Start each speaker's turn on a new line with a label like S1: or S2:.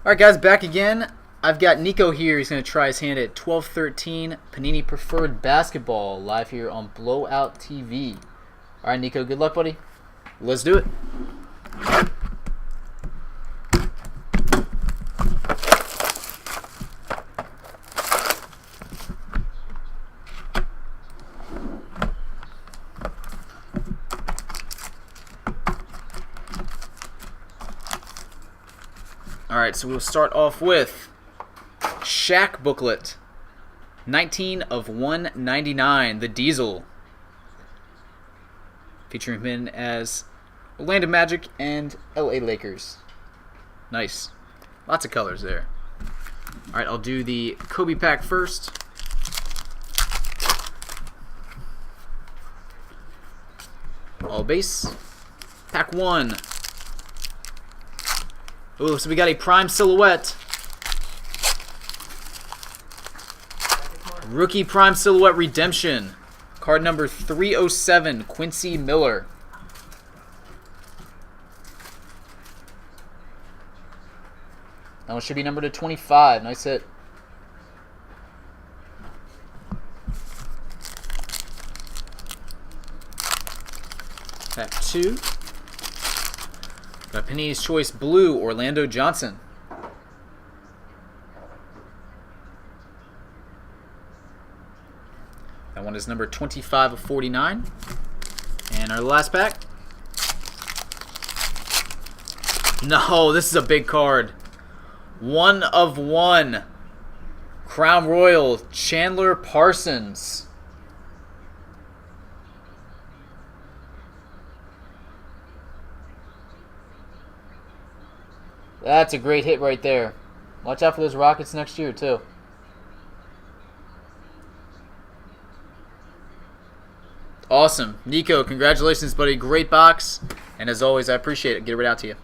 S1: Alright guys, back again. I've got Nico here. He's going to try his hand at 12-13 Panini Preferred Basketball live here on Blowout TV. Alright Nico, good luck buddy. Let's do it. Alright, so we'll start off with Shaq booklet. 19 of 199, the Diesel. Featuring him as Orlando Magic and LA Lakers. Nice. Lots of colors there. Alright, I'll do the Kobe pack first. All base. Pack 1. Ooh, so we got a prime silhouette. Rookie prime silhouette redemption. Card number 307, Quincy Miller. That one should be numbered to 25. Nice hit. Pack 2. Got Panini's Choice Blue, Orlando Johnson. That one is number 25 of 49. And our last pack. No, this is a big card. 1 of 1. Crown Royal, Chandler Parsons. That's a great hit right there. Watch out for those Rockets next year, too. Awesome. Nico, congratulations, buddy. Great box. And as always, I appreciate it. Get it right out to you.